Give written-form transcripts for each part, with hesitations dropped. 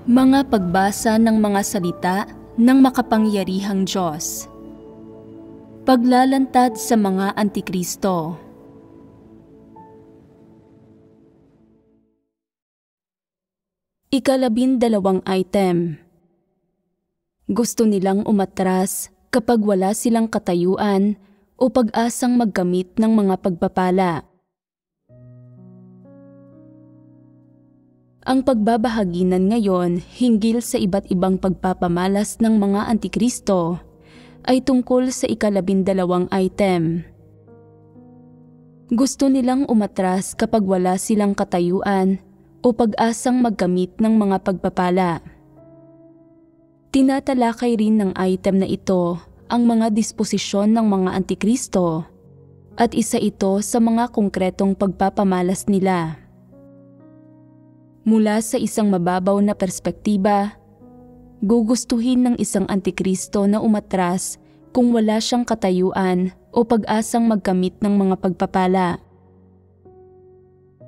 Mga pagbasa ng mga salita ng makapangyarihang Diyos. Paglalantad sa mga Antikristo. Ikalabindalawang item. Gusto nilang umatras kapag wala silang katayuan o pag-asang magkamit ng mga pagpapala. Ang pagbabahaginan ngayon hinggil sa iba't ibang pagpapamalas ng mga Antikristo ay tungkol sa ikalabindalawang item. Gusto nilang umatras kapag wala silang katayuan o pag-asang magkamit ng mga pagpapala. Tinatalakay rin ng item na ito ang mga disposisyon ng mga Antikristo at isa ito sa mga konkretong pagpapamalas nila. Mula sa isang mababaw na perspektiba, gugustuhin ng isang Antikristo na umatras kung wala siyang katayuan o pag-asang magkamit ng mga pagpapala.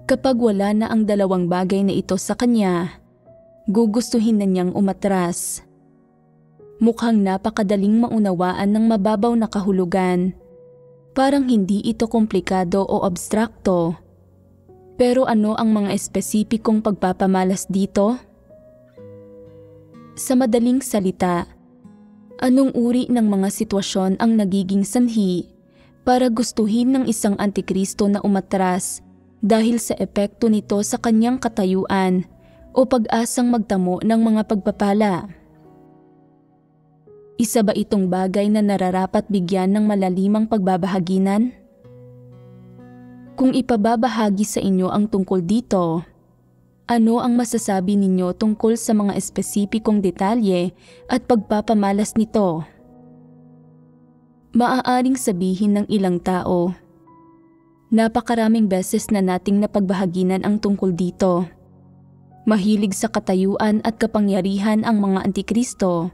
Kapag wala na ang dalawang bagay na ito sa kanya, gugustuhin na niyang umatras. Mukhang napakadaling maunawaan ng mababaw na kahulugan. Parang hindi ito komplikado o abstrakto. Pero ano ang mga espesipikong pagpapamalas dito? Sa madaling salita, anong uri ng mga sitwasyon ang nagiging sanhi para gustuhin ng isang Antikristo na umatras dahil sa epekto nito sa kanyang katayuan o pag-asang magtamo ng mga pagpapala? Isa ba itong bagay na nararapat bigyan ng malalimang pagbabahaginan? Kung ipababahagi sa inyo ang tungkol dito, ano ang masasabi ninyo tungkol sa mga espesipikong detalye at pagpapamalas nito? Maaaring sabihin ng ilang tao, napakaraming beses na nating napagbahaginan ang tungkol dito. Mahilig sa katayuan at kapangyarihan ang mga Antikristo.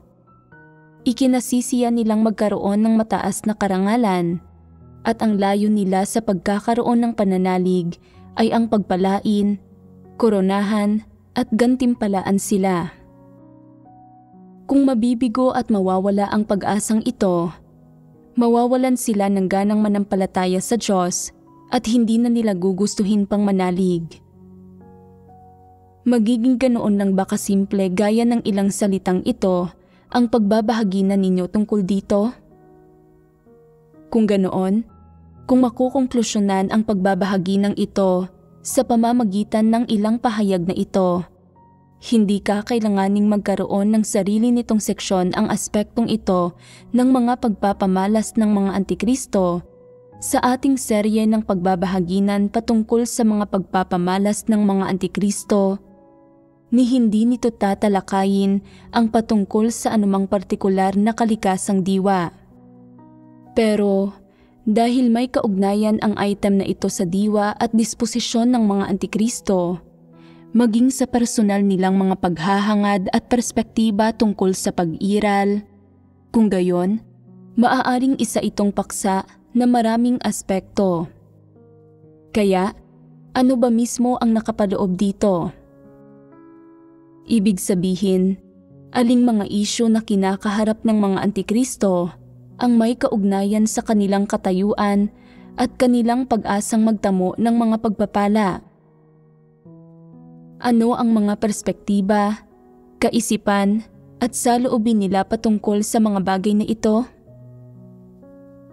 Ikinasisiya nilang magkaroon ng mataas na karangalan. At ang layo nila sa pagkakaroon ng pananalig ay ang pagpalain, koronahan at gantimpalaan sila. Kung mabibigo at mawawala ang pag-asang ito, mawawalan sila ng ganang manampalataya sa Diyos at hindi na nila gugustuhin pang manalig. Magiging ganoon lang ba kasimple gaya ng ilang salitang ito ang pagbabahaginan ninyo tungkol dito? Kung ganoon, kung makukonklusyonan ang pagbabahagi ng ito sa pamamagitan ng ilang pahayag na ito, hindi ka kailanganing magkaroon ng sarili nitong seksyon ang aspektong ito ng mga pagpapamalas ng mga Antikristo sa ating serye ng pagbabahaginan patungkol sa mga pagpapamalas ng mga Antikristo, ni hindi nito tatalakayin ang patungkol sa anumang partikular na kalikasang diwa. Pero, dahil may kaugnayan ang item na ito sa diwa at disposisyon ng mga Antikristo, maging sa personal nilang mga paghahangad at perspektiba tungkol sa pag-iral, kung gayon, maaaring isa itong paksa na maraming aspekto. Kaya, ano ba mismo ang nakapaloob dito? Ibig sabihin, aling mga isyu na kinakaharap ng mga Antikristo ang may kaugnayan sa kanilang katayuan at kanilang pag-asang magtamo ng mga pagpapala. Ano ang mga perspektiba, kaisipan at saloobin nila patungkol sa mga bagay na ito?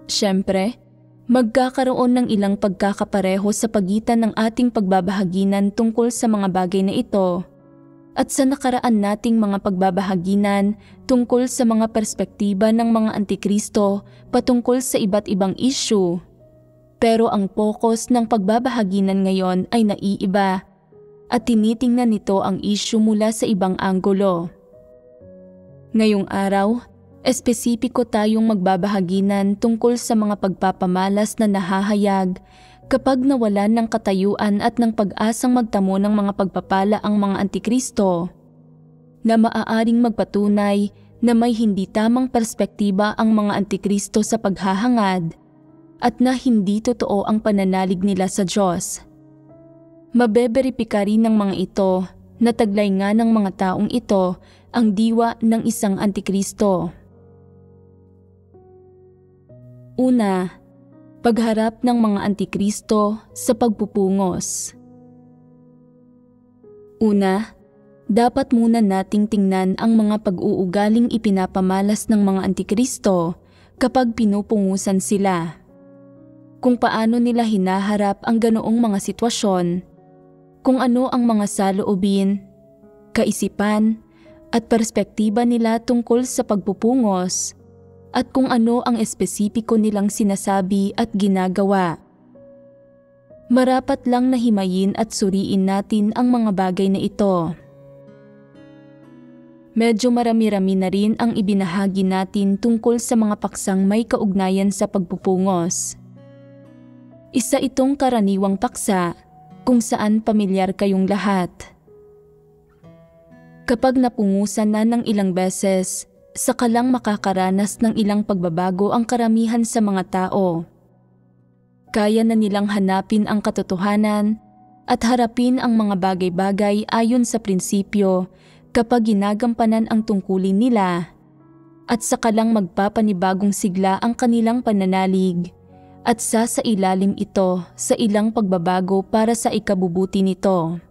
Siyempre, magkakaroon ng ilang pagkakapareho sa pagitan ng ating pagbabahaginan tungkol sa mga bagay na ito at sa nakaraan nating mga pagbabahaginan tungkol sa mga perspektiba ng mga Antikristo patungkol sa iba't ibang issue. Pero ang focus ng pagbabahaginan ngayon ay naiiba at tinitingnan nito ang issue mula sa ibang anggulo. Ngayong araw, espesipiko tayong magbabahaginan tungkol sa mga pagpapamalas na nahahayag kapag nawalan ng katayuan at ng pag-asang magtamo ng mga pagpapala ang mga Antikristo, na maaaring magpatunay na may hindi tamang perspektiba ang mga Antikristo sa paghahangad at na hindi totoo ang pananalig nila sa Diyos. Mabeberipika rin ng mga ito Nataglay nga ng mga taong ito ang diwa ng isang antikristo. Una, pagharap ng mga antikristo sa pagpupungos. Una, dapat muna nating tingnan ang mga pag-uugaling ipinapamalas ng mga antikristo kapag pinupungusan sila. Kung paano nila hinaharap ang ganoong mga sitwasyon, kung ano ang mga saloobin, kaisipan, at perspektiba nila tungkol sa pagpupungos, at kung ano ang espesipiko nilang sinasabi at ginagawa. Marapat lang na himayin at suriin natin ang mga bagay na ito. Medyo marami-rami na rin ang ibinahagi natin tungkol sa mga paksang may kaugnayan sa pagpupungos. Isa itong karaniwang paksa kung saan pamilyar kayong lahat. Kapag napungusan na ng ilang beses, saka lang makakaranas ng ilang pagbabago ang karamihan sa mga tao. Kaya na nilang hanapin ang katotohanan at harapin ang mga bagay-bagay ayon sa prinsipyo kapag ginagampanan ang tungkulin nila, at saka lang magpapanibagong sigla ang kanilang pananalig at sasailalim ito sa ilang pagbabago para sa ikabubuti nito.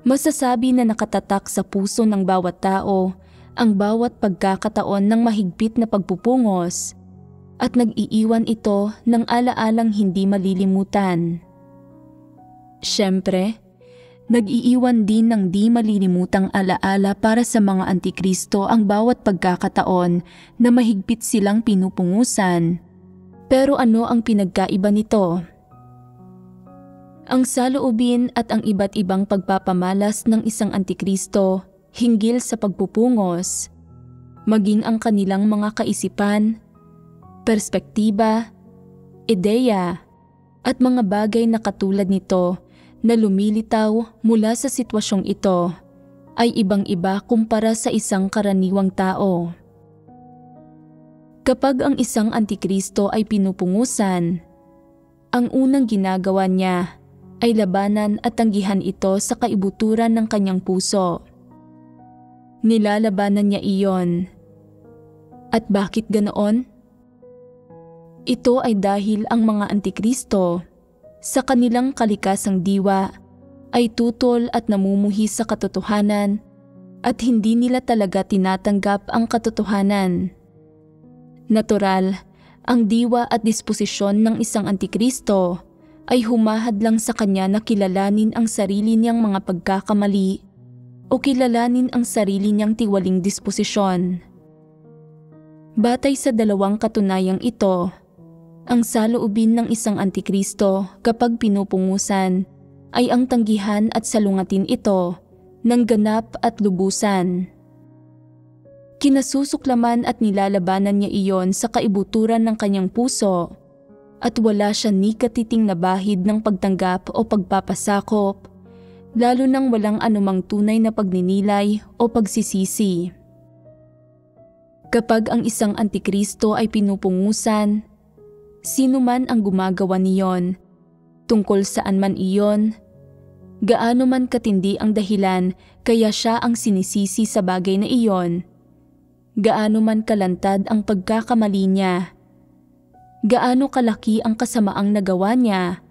Masasabi na nakatatak sa puso ng bawat tao ang bawat pagkakataon ng mahigpit na pagpupungos at nag-iiwan ito ng alaalang hindi malilimutan. Siyempre, nag-iiwan din ng di malilimutang alaala para sa mga antikristo ang bawat pagkakataon na mahigpit silang pinupungusan. Pero ano ang pinagkaiba nito? Ang saloobin at ang iba't ibang pagpapamalas ng isang antikristo hinggil sa pagpupungos, maging ang kanilang mga kaisipan, perspektiba, ideya, at mga bagay na katulad nito na lumilitaw mula sa sitwasyong ito ay ibang-iba kumpara sa isang karaniwang tao. Kapag ang isang antikristo ay pinupungusan, ang unang ginagawa niya ay labanan at tanggihan ito sa kaibuturan ng kanyang puso. Nilalabanan niya iyon. At bakit ganoon? Ito ay dahil ang mga antikristo sa kanilang kalikasang diwa ay tutol at namumuhi sa katotohanan at hindi nila talaga tinatanggap ang katotohanan. Natural, ang diwa at disposisyon ng isang antikristo ay humahad lang sa kanya na kilalanin ang sarili niyang mga pagkakamali o kilalanin ang sarili niyang tiwaling disposisyon. Batay sa dalawang katunayang ito, ang saloobin ng isang antikristo kapag pinupungusan ay ang tanggihan at salungatin ito ng ganap at lubusan. Kinasusuklaman at nilalabanan niya iyon sa kaibuturan ng kanyang puso at wala siya ni katiting na bahid ng pagtanggap o pagpapasakop, lalo nang walang anumang tunay na pagninilay o pagsisisi. Kapag ang isang antikristo ay pinupungusan, sino man ang gumagawa niyon, tungkol saan man iyon, gaano man katindi ang dahilan kaya siya ang sinisisi sa bagay na iyon, gaano man kalantad ang pagkakamali niya, gaano kalaki ang kasamaang nagawa niya,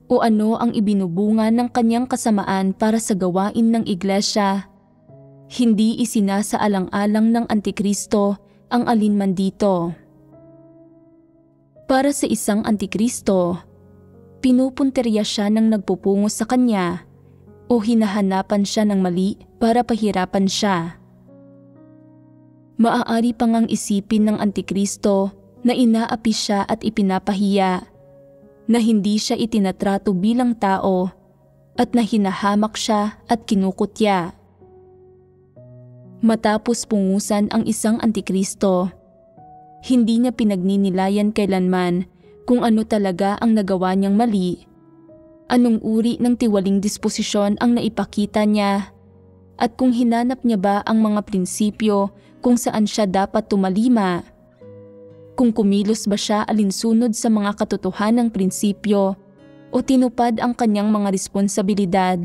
o ano ang ibinubunga ng kanyang kasamaan para sa gawain ng iglesia, hindi isinasaalang-alang ng antikristo ang alinman dito. Para sa isang antikristo, pinupunteriya siya ng nagpupungos sa kanya o hinahanapan siya ng mali para pahirapan siya. Maaari pa ngang isipin ng antikristo na inaapi siya at ipinapahiya, na hindi siya itinatrato bilang tao at na hinahamak siya at kinukutya. Matapos pungusan ang isang antikristo, hindi niya pinagninilayan kailanman kung ano talaga ang nagawa niyang mali, anong uri ng tiwaling disposisyon ang naipakita niya, at kung hinanap niya ba ang mga prinsipyo kung saan siya dapat tumalima, kung kumilos ba siya alinsunod sa mga katotohanang prinsipyo o tinupad ang kanyang mga responsibilidad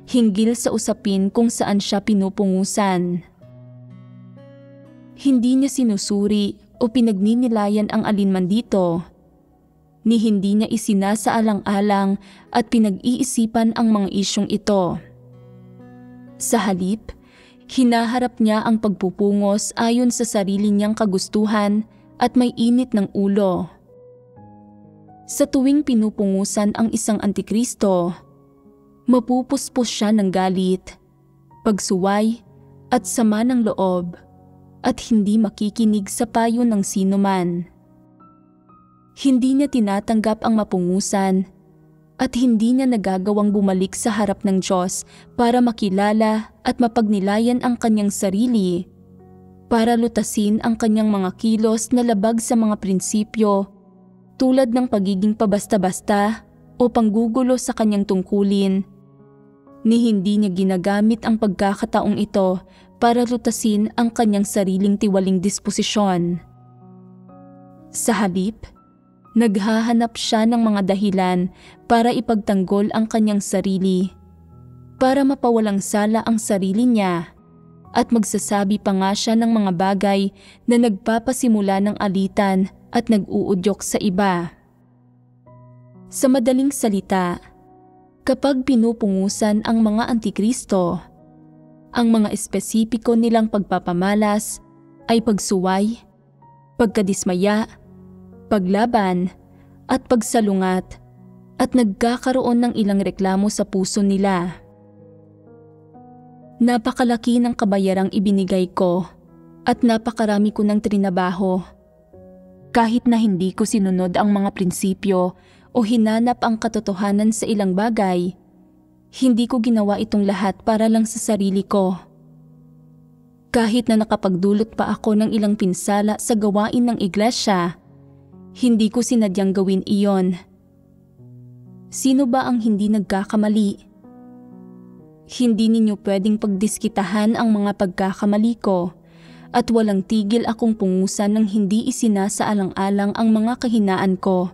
hinggil sa usapin kung saan siya pinupungusan. Hindi niya sinusuri o pinagninilayan ang alinman dito, ni hindi niya isinasaalang-alang at pinag-iisipan ang mga isyong ito. Sa halip, hinaharap niya ang pagpupungos ayon sa sarili niyang kagustuhan at may init ng ulo. Sa tuwing pinupungusan ang isang antikristo, mapupuspos siya ng galit, pagsuway at sama ng loob at hindi makikinig sa payo ng sinuman. Hindi niya tinatanggap ang mapungusan at hindi niya nagagawang bumalik sa harap ng Diyos para makilala at mapagnilayan ang kanyang sarili, para lutasin ang kanyang mga kilos na labag sa mga prinsipyo tulad ng pagiging pabasta-basta o panggugulo sa kanyang tungkulin, ni hindi niya ginagamit ang pagkakataong ito para lutasin ang kanyang sariling tiwaling disposisyon. Sa halip, naghahanap siya ng mga dahilan para ipagtanggol ang kanyang sarili, para mapawalang sala ang sarili niya, at magsasabi pa nga siya ng mga bagay na nagpapasimula ng alitan at nag-uudyok sa iba. Sa madaling salita, kapag pinupungusan ang mga antikristo, ang mga espesipiko nilang pagpapamalas ay pagsuway, pagkadismaya, paglaban, at pagsalungat, at nagkakaroon ng ilang reklamo sa puso nila. Napakalaki ng kabayarang ibinigay ko at napakarami ko ng trinabaho. Kahit na hindi ko sinunod ang mga prinsipyo o hinanap ang katotohanan sa ilang bagay, hindi ko ginawa itong lahat para lang sa sarili ko. Kahit na nakapagdulot pa ako ng ilang pinsala sa gawain ng iglesia, hindi ko sinadyang gawin iyon. Sino ba ang hindi nagkakamali? Hindi ninyo pwedeng pagdiskitahan ang mga pagkakamali ko at walang tigil akong pungusan ng hindi isinasaalang-alang ang mga kahinaan ko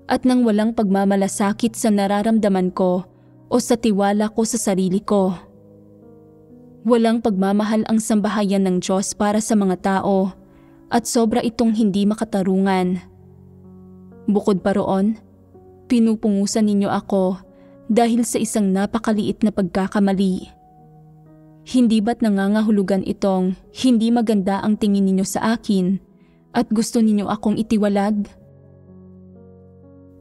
at nang walang pagmamalasakit sa nararamdaman ko o sa tiwala ko sa sarili ko. Walang pagmamahal ang sambahayan ng Diyos para sa mga tao at sobra itong hindi makatarungan. Bukod pa roon, pinupungusan ninyo ako dahil sa isang napakaliit na pagkakamali. Hindi ba't nangangahulugan itong hindi maganda ang tingin ninyo sa akin at gusto ninyo akong itiwalag?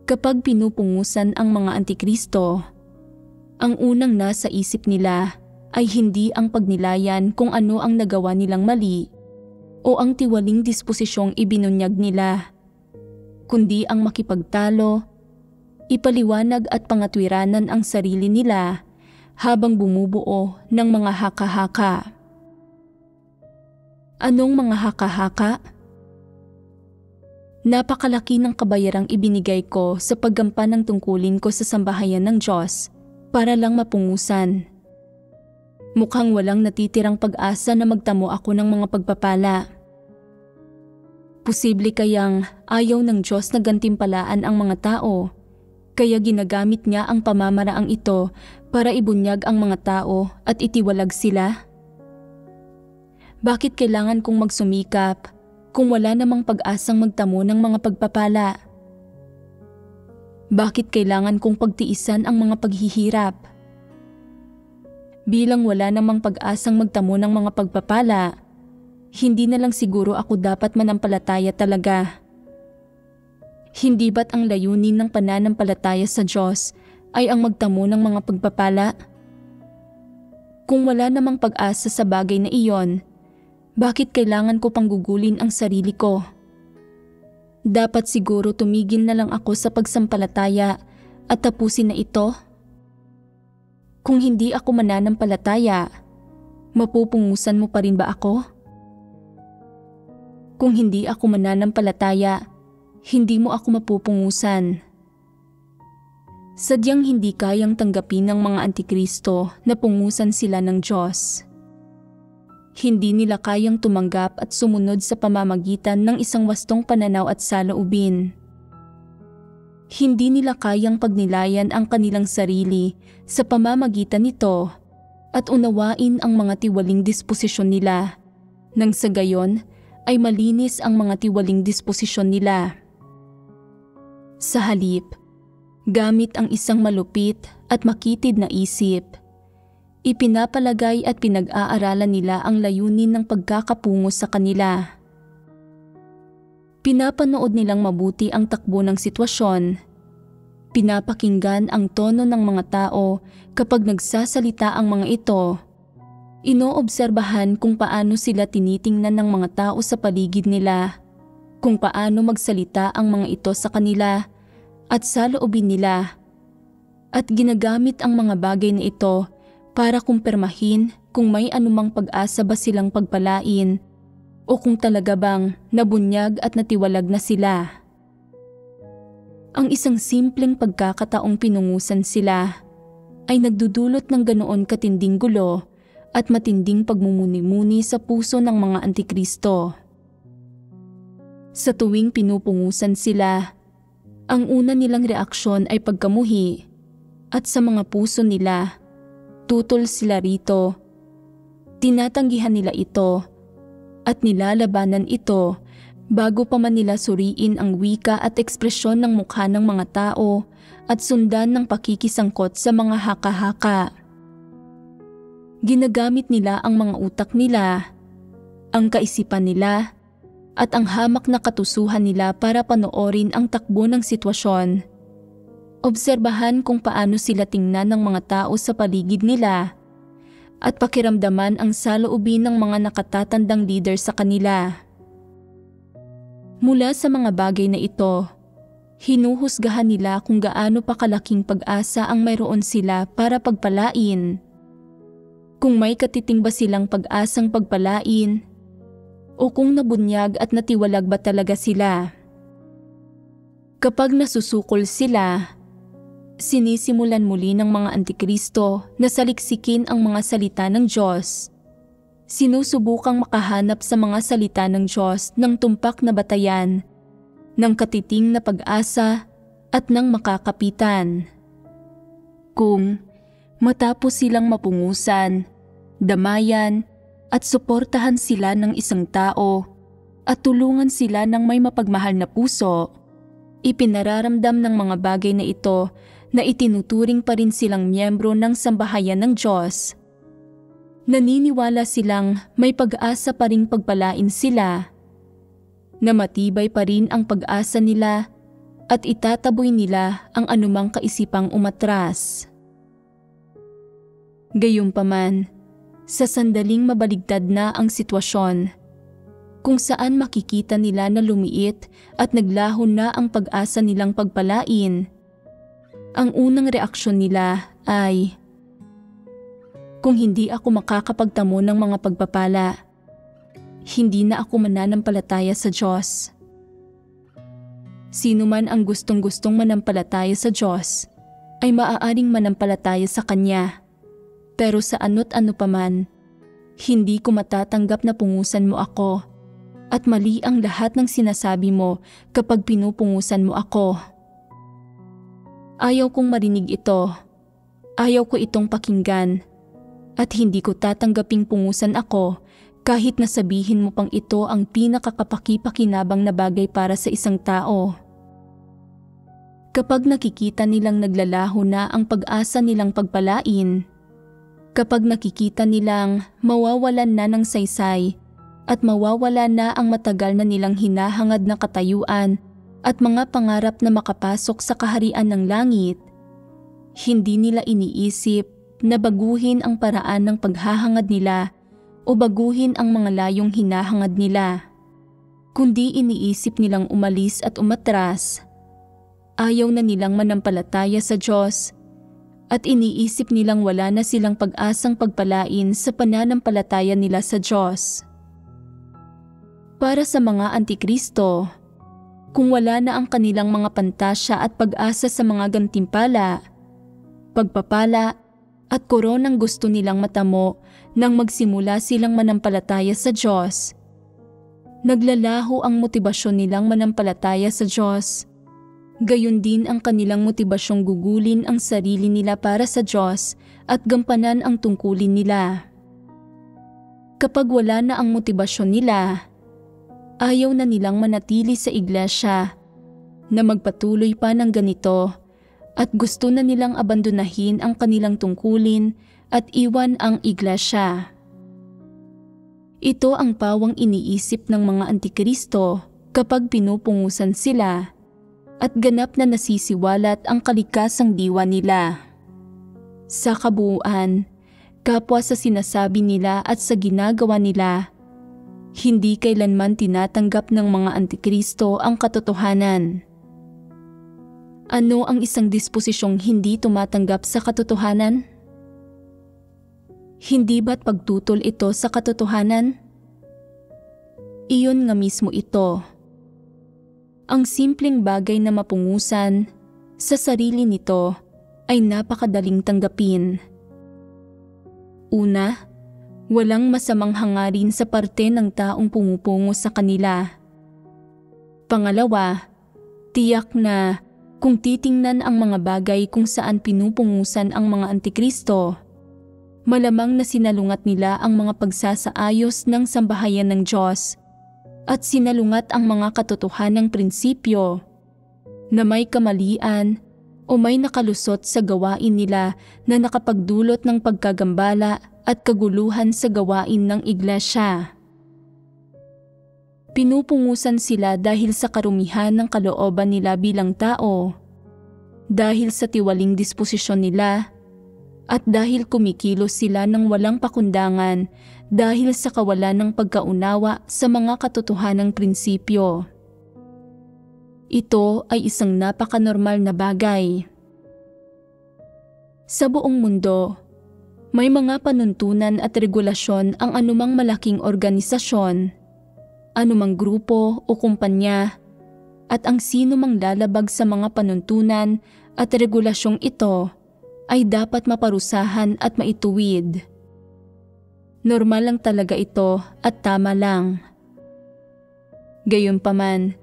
Kapag pinupungusan ang mga antikristo, ang unang nasa isip nila ay hindi ang pagnilayan kung ano ang nagawa nilang mali o ang tiwaling disposisyong ibinunyag nila, kundi ang makipagtalo, ipaliwanag at pangatwiranan ang sarili nila habang bumubuo ng mga haka-haka. Anong mga haka-haka? Napakalaki ng kabayarang ibinigay ko sa paggampan ng tungkulin ko sa sambahayan ng Diyos para lang mapungusan. Mukhang walang natitirang pag-asa na magtamo ako ng mga pagpapala. Posible kayang ayaw ng Diyos na gantimpalaan ang mga tao, kaya ginagamit niya ang pamamaraang ito para ibunyag ang mga tao at itiwalag sila? Bakit kailangan kong magsumikap kung wala namang pag-asang magtamo ng mga pagpapala? Bakit kailangan kong pagtiisan ang mga paghihirap? Bilang wala namang pag-asang magtamo ng mga pagpapala, hindi na lang siguro ako dapat manampalataya talaga. Hindi ba't ang layunin ng pananampalataya sa Diyos ay ang magtamo ng mga pagpapala? Kung wala namang pag-asa sa bagay na iyon, bakit kailangan ko pang gugulin ang sarili ko? Dapat siguro tumigil na lang ako sa pagsampalataya at tapusin na ito. Kung hindi ako mananampalataya, mapupungusan mo pa rin ba ako? Kung hindi ako mananampalataya, hindi mo ako mapupungusan. Sadyang hindi kayang tanggapin ng mga antikristo na pungusan sila ng Diyos. Hindi nila kayang tumanggap at sumunod sa pamamagitan ng isang wastong pananaw at saloobin. Hindi nila kayang pagnilayan ang kanilang sarili sa pamamagitan nito at unawain ang mga tiwaling disposisyon nila, nang sa gayon ay malinis ang mga tiwaling disposisyon nila. Sa halip, gamit ang isang malupit at makitid na isip, ipinapalagay at pinag-aaralan nila ang layunin ng pagkakapungo sa kanila. Pinapanood nilang mabuti ang takbo ng sitwasyon. Pinapakinggan ang tono ng mga tao kapag nagsasalita ang mga ito. Inoobserbahan kung paano sila tinitingnan ng mga tao sa paligid nila, kung paano magsalita ang mga ito sa kanila at sa loobin nila. At ginagamit ang mga bagay na ito para kumpirmahin kung may anumang pag-asa ba silang pagpalain o kung talaga bang nabunyag at natiwalag na sila. Ang isang simpleng pagkakataong pinungusan sila ay nagdudulot ng ganoon katinding gulo at matinding pagmumuni-muni sa puso ng mga antikristo. Sa tuwing pinupungusan sila, ang una nilang reaksyon ay pagkamuhi at sa mga puso nila, tutol sila rito. Tinatanggihan nila ito at nilalabanan ito bago pa man nila suriin ang wika at ekspresyon ng mukha ng mga tao at sundan ng pakikisangkot sa mga haka-haka. Ginagamit nila ang mga utak nila, ang kaisipan nila, at ang hamak na katusuhan nila para panoorin ang takbo ng sitwasyon. Obserbahan kung paano sila tingnan ng mga tao sa paligid nila at pakiramdaman ang saloobin ng mga nakatatandang leader sa kanila. Mula sa mga bagay na ito, hinuhusgahan nila kung gaano pa kalaking pag-asa ang mayroon sila para pagpalain. Kung may katiting ba silang pag-asang pagpalain o kung nabunyag at natiwalag ba talaga sila. Kapag nasusukol sila, sinisimulan muli ng mga antikristo na saliksikin ang mga salita ng Diyos. Sinusubukang makahanap sa mga salita ng Diyos ng tumpak na batayan, ng katiting na pag-asa at ng makakapitan. Kung matapos silang mapungusan, damayan at suportahan sila ng isang tao at tulungan sila ng may mapagmahal na puso, ipinararamdam ng mga bagay na ito na itinuturing pa rin silang miyembro ng sambahayan ng Diyos. Naniniwala silang may pag-asa pa ring pagpalain sila, na matibay pa rin ang pag-asa nila at itataboy nila ang anumang kaisipang umatras. Gayunpaman, sa sandaling mabaligtad na ang sitwasyon, kung saan makikita nila na lumiit at naglaho na ang pag-asa nilang pagpalain, ang unang reaksyon nila ay, kung hindi ako makakapagtamo ng mga pagpapala, hindi na ako mananampalataya sa Diyos. Sino man ang gustong-gustong manampalataya sa Diyos ay maaaring manampalataya sa Kanya. Pero sa ano't ano paman, hindi ko matatanggap na pungusan mo ako at mali ang lahat ng sinasabi mo kapag pinupungusan mo ako. Ayaw kong marinig ito. Ayaw ko itong pakinggan. At hindi ko tatanggaping pungusan ako kahit na sabihin mo pang ito ang pinakakapaki-pakinabang na bagay para sa isang tao. Kapag nakikita nilang naglalaho na ang pag-asa nilang pagpalain, kapag nakikita nilang mawawalan na ng saysay at mawawala na ang matagal na nilang hinahangad na katayuan at mga pangarap na makapasok sa kaharian ng langit, hindi nila iniisip na baguhin ang paraan ng paghahangad nila o baguhin ang mga layong hinahangad nila, kundi iniisip nilang umalis at umatras. Ayaw na nilang manampalataya sa Diyos at iniisip nilang wala na silang pag-asang pagpalain sa pananampalataya nila sa Diyos. Para sa mga antikristo, kung wala na ang kanilang mga pantasya at pag-asa sa mga gantimpala, pagpapala at koronang gusto nilang matamo nang magsimula silang manampalataya sa Diyos, naglalaho ang motibasyon nilang manampalataya sa Diyos Gayon din ang kanilang motibasyong gugulin ang sarili nila para sa Diyos at gampanan ang tungkulin nila. Kapag wala na ang motibasyon nila, ayaw na nilang manatili sa iglesia na magpatuloy pa ng ganito at gusto na nilang abandonahin ang kanilang tungkulin at iwan ang iglesia. Ito ang pawang iniisip ng mga antikristo kapag pinupungusan sila at ganap na nasisiwalat ang kalikasang diwa nila. Sa kabuuan, kapwa sa sinasabi nila at sa ginagawa nila, hindi kailanman tinatanggap ng mga antikristo ang katotohanan. Ano ang isang disposisyong hindi tumatanggap sa katotohanan? Hindi ba't pagtutol ito sa katotohanan? Iyon nga mismo ito. Ang simpleng bagay na mapungusan sa sarili nito ay napakadaling tanggapin. Una, walang masamang hangarin sa parte ng taong pumupungo sa kanila. Pangalawa, tiyak na kung titingnan ang mga bagay kung saan pinupungusan ang mga antikristo, malamang na sinalungat nila ang mga pagsasaayos ng sambahayan ng Diyos at sinalungat ang mga katotohanang prinsipyo na may kamalian o may nakalusot sa gawain nila na nakapagdulot ng pagkagambala at kaguluhan sa gawain ng iglesia. Pinupungusan sila dahil sa karumihan ng kalooban nila bilang tao, dahil sa tiwaling disposisyon nila, at dahil kumikilos sila ng walang pakundangan dahil sa kawalan ng pagkaunawa sa mga katotohanang prinsipyo. Ito ay isang napakanormal na bagay. Sa buong mundo, may mga panuntunan at regulasyon ang anumang malaking organisasyon, anumang grupo o kumpanya, at ang sino mang lalabag sa mga panuntunan at regulasyong ito ay dapat maparusahan at maituwid. Normal lang talaga ito at tama lang. Gayunpaman,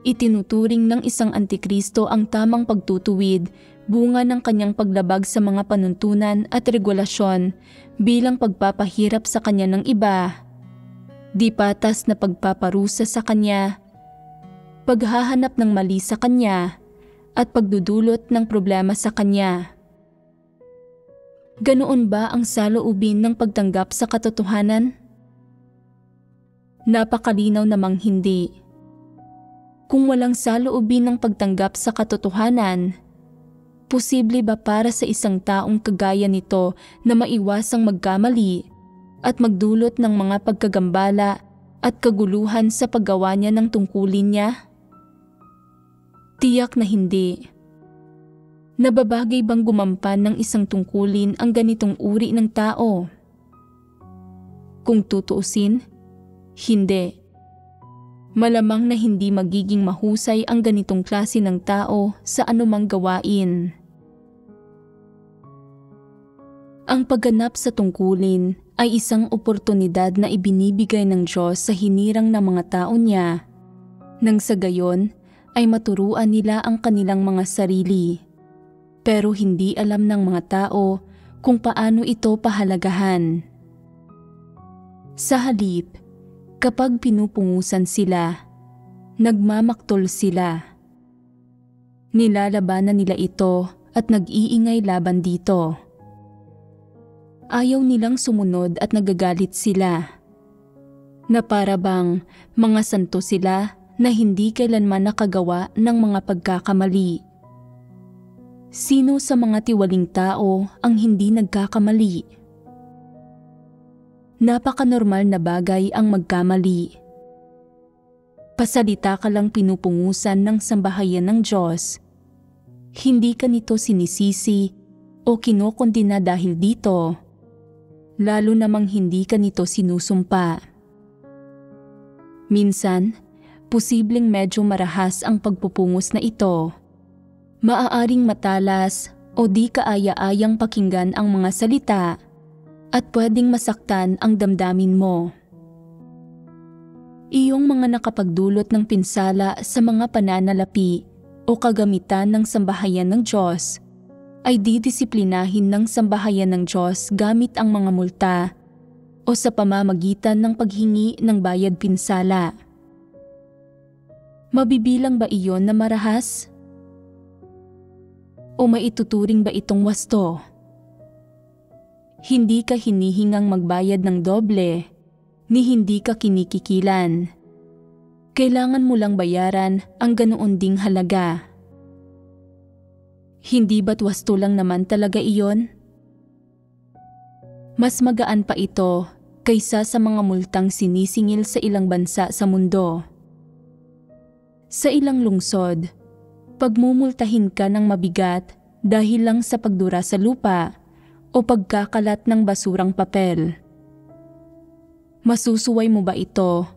itinuturing ng isang antikristo ang tamang pagtutuwid bunga ng kanyang paglabag sa mga panuntunan at regulasyon bilang pagpapahirap sa kanya ng iba, di patas na pagpaparusa sa kanya, paghahanap ng mali sa kanya, at pagdudulot ng problema sa kanya. Ganoon ba ang saloobin ng pagtanggap sa katotohanan? Napakalinaw namang hindi. Kung walang saloobin ng pagtanggap sa katotohanan, posible ba para sa isang taong kagaya nito na maiwasang magkamali at magdulot ng mga pagkagambala at kaguluhan sa paggawa niya ng tungkulin niya? Tiyak na hindi. Nababagay bang gumampan ng isang tungkulin ang ganitong uri ng tao? Kung tutuusin, hindi. Malamang na hindi magiging mahusay ang ganitong klase ng tao sa anumang gawain. Ang pagganap sa tungkulin ay isang oportunidad na ibinibigay ng Diyos sa hinirang ng mga tao niya, nang sa gayon ay maturuan nila ang kanilang mga sarili. Pero hindi alam ng mga tao kung paano ito pahalagahan. Sa halip, kapag pinupungusan sila, nagmamaktol sila. Nilalabanan nila ito at nag-iingay laban dito. Ayaw nilang sumunod at nagagalit sila, na para bang mga santo sila na hindi kailanman nakagawa ng mga pagkakamali. Sino sa mga tiwaling tao ang hindi nagkakamali? Napakanormal na bagay ang magkamali. Pasalita ka lang pinupungusan ng sambahayan ng Diyos. Hindi ka nito sinisisi o kinokondena dahil dito, lalo namang hindi ka nito sinusumpa. Minsan, posibleng medyo marahas ang pagpupungos na ito. Maaaring matalas o di kaaya-ayang pakinggan ang mga salita at pwedeng masaktan ang damdamin mo. Iyong mga nakapagdulot ng pinsala sa mga pananalapi o kagamitan ng sambahayan ng Diyos ay didisiplinahin ng sambahayan ng Diyos gamit ang mga multa o sa pamamagitan ng paghingi ng bayad pinsala. Mabibilang ba iyon na marahas? O maituturing ba itong wasto? Hindi ka hinihingang magbayad ng doble, ni hindi ka kinikikilan. Kailangan mo lang bayaran ang ganoon ding halaga. Hindi ba't wasto lang naman talaga iyon? Mas magaan pa ito kaysa sa mga multang sinisingil sa ilang bansa sa mundo. Sa ilang lungsod, pagmumultahin ka ng mabigat dahil lang sa pagdura sa lupa o pagkakalat ng basurang papel. Masusuway mo ba ito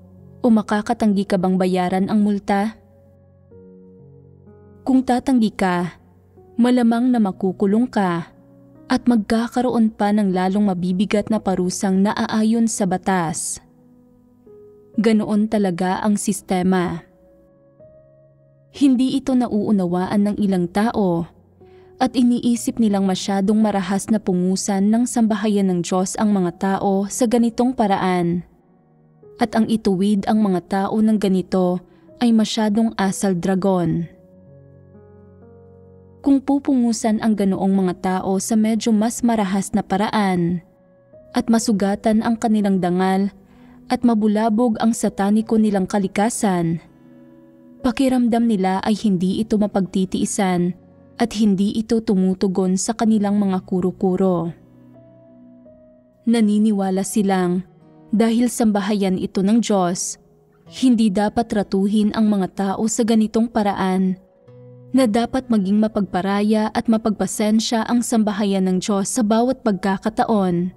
o makakatanggi ka bang bayaran ang multa? Kung tatanggi ka, malamang na makukulong ka at magkakaroon pa ng lalong mabibigat na parusang naaayon sa batas. Ganoon talaga ang sistema. Hindi ito nauunawaan ng ilang tao at iniisip nilang masyadong marahas na pungusan ng sambahayan ng Diyos ang mga tao sa ganitong paraan. At ang ituwid ang mga tao ng ganito ay masyadong asal dragon. Kung pupungusan ang ganoong mga tao sa medyo mas marahas na paraan at masugatan ang kanilang dangal at mabulabog ang sataniko nilang kalikasan, pakiramdam nila ay hindi ito mapagtitiisan at hindi ito tumutugon sa kanilang mga kuro-kuro. Naniniwala silang dahil sambahayan ito ng Diyos, hindi dapat ratuhin ang mga tao sa ganitong paraan na dapat maging mapagparaya at mapagpasensya ang sambahayan ng Diyos sa bawat pagkakataon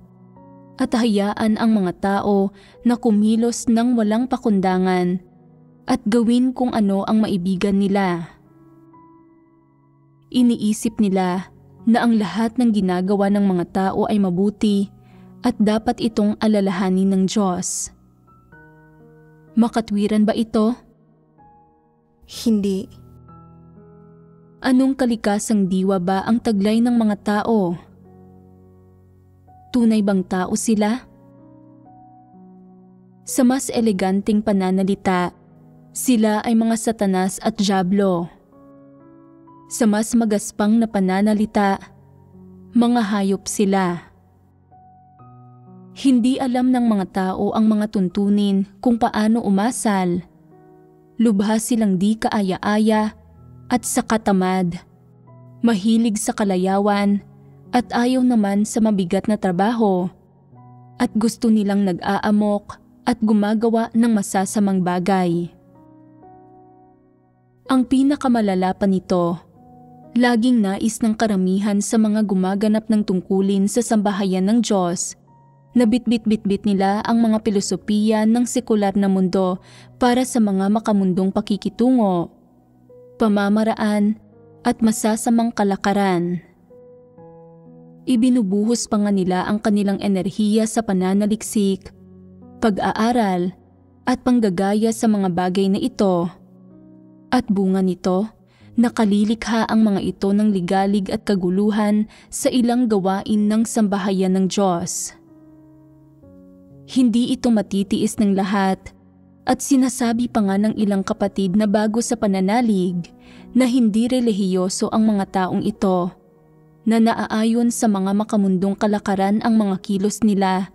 at hayaan ang mga tao na kumilos ng walang pakundangan at gawin kung ano ang maibigan nila. Iniisip nila na ang lahat ng ginagawa ng mga tao ay mabuti at dapat itong alalahanin ng Diyos. Makatwiran ba ito? Hindi. Anong kalikasang diwa ba ang taglay ng mga tao? Tunay bang tao sila? Sa mas eleganteng pananalita, sila ay mga satanas at dyablo. Sa mas magaspang na pananalita, mga hayop sila. Hindi alam ng mga tao ang mga tuntunin kung paano umasal. Lubhas silang di kaaya-aya at sa katamad, mahilig sa kalayawan at ayaw naman sa mabigat na trabaho at gusto nilang nag-aamok at gumagawa ng masasamang bagay. Ang pinakamalala pa nito, laging nais ng karamihan sa mga gumaganap ng tungkulin sa sambahayan ng Diyos na bitbit-bitbit nila ang mga pilosopiya ng sekular na mundo para sa mga makamundong pakikitungo, pamamaraan at masasamang kalakaran. Ibinubuhos pa nga nila ang kanilang enerhiya sa pananaliksik, pag-aaral at panggagaya sa mga bagay na ito. At bunga nito, nakalilikha ang mga ito ng ligalig at kaguluhan sa ilang gawain ng sambahayan ng Diyos. Hindi ito matitiis ng lahat at sinasabi pa nga ng ilang kapatid na bago sa pananalig na hindi relihiyoso ang mga taong ito, na naaayon sa mga makamundong kalakaran ang mga kilos nila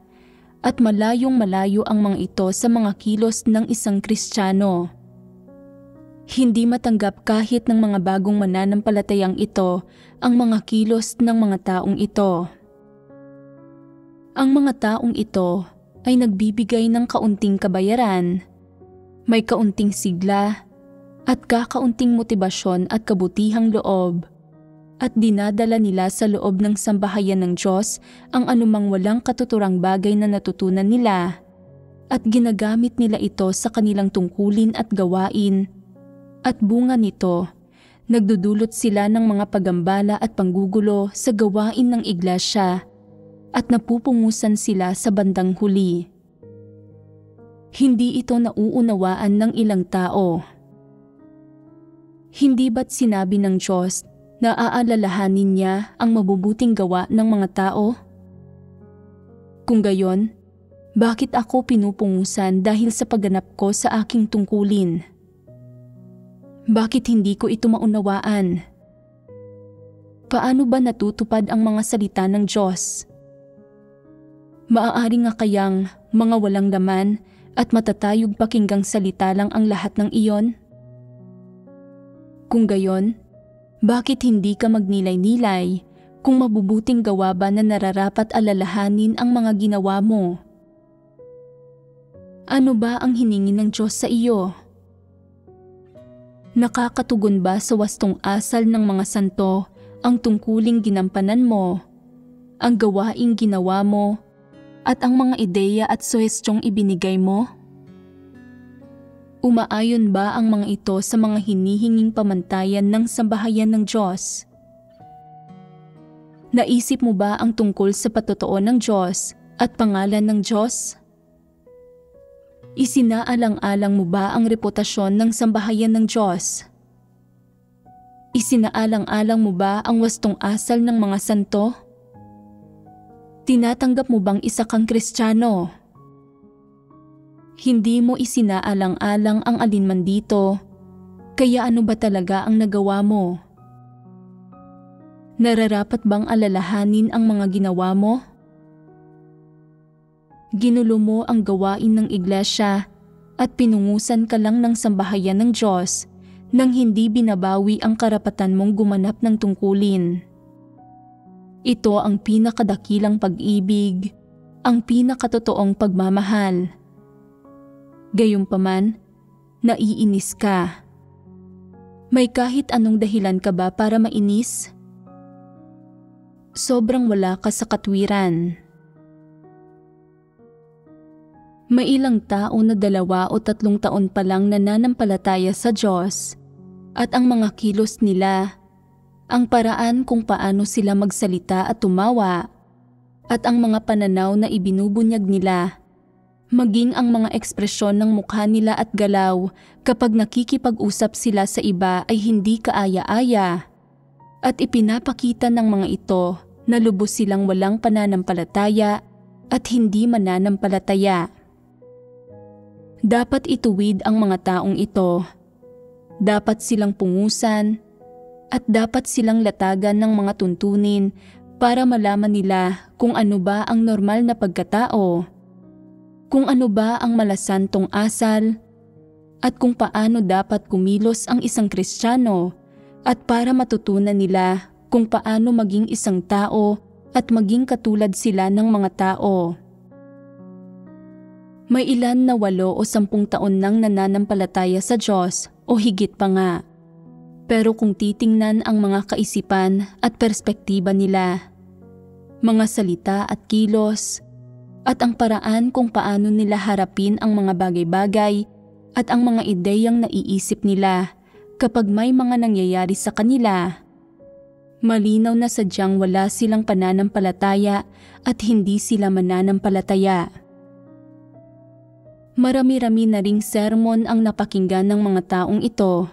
at malayong malayo ang mga ito sa mga kilos ng isang Kristiyano. Hindi matanggap kahit ng mga bagong mananampalatayang ito ang mga kilos ng mga taong ito. Ang mga taong ito ay nagbibigay ng kaunting kabayaran, may kaunting sigla at kakaunting motibasyon at kabutihang loob at dinadala nila sa loob ng sambahayan ng Diyos ang anumang walang katuturang bagay na natutunan nila at ginagamit nila ito sa kanilang tungkulin at gawain at bunga nito, nagdudulot sila ng mga pagambala at panggugulo sa gawain ng iglesia at napupungusan sila sa bandang huli. Hindi ito nauunawaan ng ilang tao. Hindi ba't sinabi ng Diyos na aalalahanin niya ang mabubuting gawa ng mga tao? Kung gayon, bakit ako pinupungusan dahil sa pagganap ko sa aking tungkulin? Bakit hindi ko ito maunawaan? Paano ba natutupad ang mga salita ng Diyos? Maaari nga kayang mga walang laman at matatayog pakinggang salita lang ang lahat ng iyon? Kung gayon, bakit hindi ka magnilay-nilay kung mabubuting gawa ba na nararapat alalahanin ang mga ginawa mo? Ano ba ang hiningi ng Diyos sa iyo? Nakakatugon ba sa wastong asal ng mga santo ang tungkuling ginampanan mo, ang gawaing ginawa mo, at ang mga ideya at suhestyong ibinigay mo? Umaayon ba ang mga ito sa mga hinihinging pamantayan ng sambahayan ng Diyos? Naisip mo ba ang tungkol sa patotoo ng Diyos at pangalan ng Diyos? Isinaalang-alang mo ba ang reputasyon ng sambahayan ng Diyos? Isinaalang-alang mo ba ang wastong asal ng mga santo? Tinatanggap mo bang isa kang Kristiyano? Hindi mo isinaalang-alang ang alinman dito, kaya ano ba talaga ang nagawa mo? Nararapat bang alalahanin ang mga ginawa mo? Ginulo mo ang gawain ng iglesia at pinungusan ka lang ng sambahayan ng Diyos nang hindi binabawi ang karapatan mong gumanap ng tungkulin. Ito ang pinakadakilang pag-ibig, ang pinakatotoong pagmamahal. Gayunpaman, naiinis ka. May kahit anong dahilan ka ba para mainis? Sobrang wala ka sa katwiran. May ilang tao na 2 o 3 taon pa lang nananampalataya sa Diyos at ang mga kilos nila, ang paraan kung paano sila magsalita at tumawa, at ang mga pananaw na ibinubunyag nila, maging ang mga ekspresyon ng mukha nila at galaw kapag nakikipag-usap sila sa iba ay hindi kaaya-aya, at ipinapakita ng mga ito na lubos silang walang pananampalataya at hindi mananampalataya. Dapat ituwid ang mga taong ito. Dapat silang pungusan at dapat silang latagan ng mga tuntunin para malaman nila kung ano ba ang normal na pagkatao, kung ano ba ang malasantong asal, at kung paano dapat kumilos ang isang Kristiyano, at para matutunan nila kung paano maging isang tao at maging katulad sila ng mga tao. May ilan na 8 o 10 taon nang nananampalataya sa Diyos o higit pa nga. Pero kung titingnan ang mga kaisipan at perspektiba nila, mga salita at kilos, at ang paraan kung paano nila harapin ang mga bagay-bagay at ang mga ideyang naiisip nila kapag may mga nangyayari sa kanila, malinaw na sadyang wala silang pananampalataya at hindi sila mananampalataya. Marami-rami na ring sermon ang napakinggan ng mga taong ito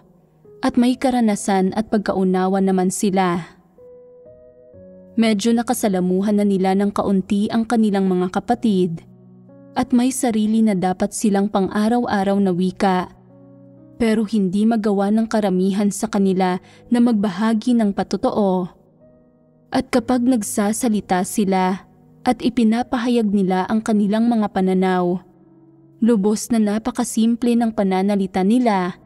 at may karanasan at pagkaunawa naman sila. Medyo nakasalamuhan na nila ng kaunti ang kanilang mga kapatid at may sarili na dapat silang pang-araw-araw na wika, pero hindi magawa ng karamihan sa kanila na magbahagi ng patotoo. At kapag nagsasalita sila at ipinapahayag nila ang kanilang mga pananaw, lubos na napakasimple ng pananalita nila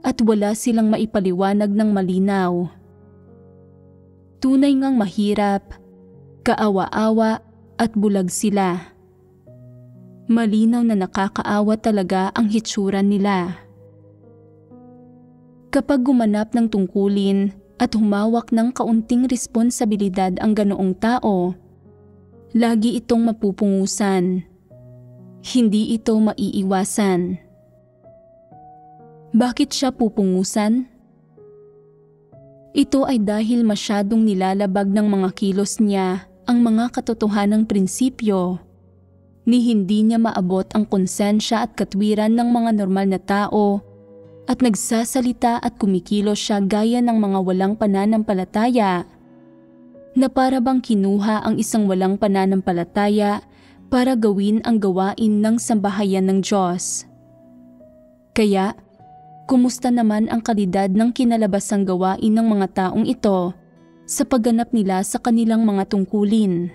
at wala silang maipaliwanag ng malinaw. Tunay ngang mahirap, kaawa-awa at bulag sila. Malinaw na nakakaawa talaga ang hitsura nila. Kapag gumanap ng tungkulin at humawak ng kaunting responsibilidad ang ganoong tao, lagi itong mapupungusan. Hindi ito maiiwasan. Bakit siya pupungusan? Ito ay dahil masyadong nilalabag ng mga kilos niya ang mga katotohanang prinsipyo, ni hindi niya maabot ang konsensya at katwiran ng mga normal na tao at nagsasalita at kumikilos siya gaya ng mga walang pananampalataya, na para bang kinuha ang isang walang pananampalataya para gawin ang gawain ng sambahayan ng Diyos. Kaya, kumusta naman ang kalidad ng kinalabasang gawain ng mga taong ito sa pagganap nila sa kanilang mga tungkulin?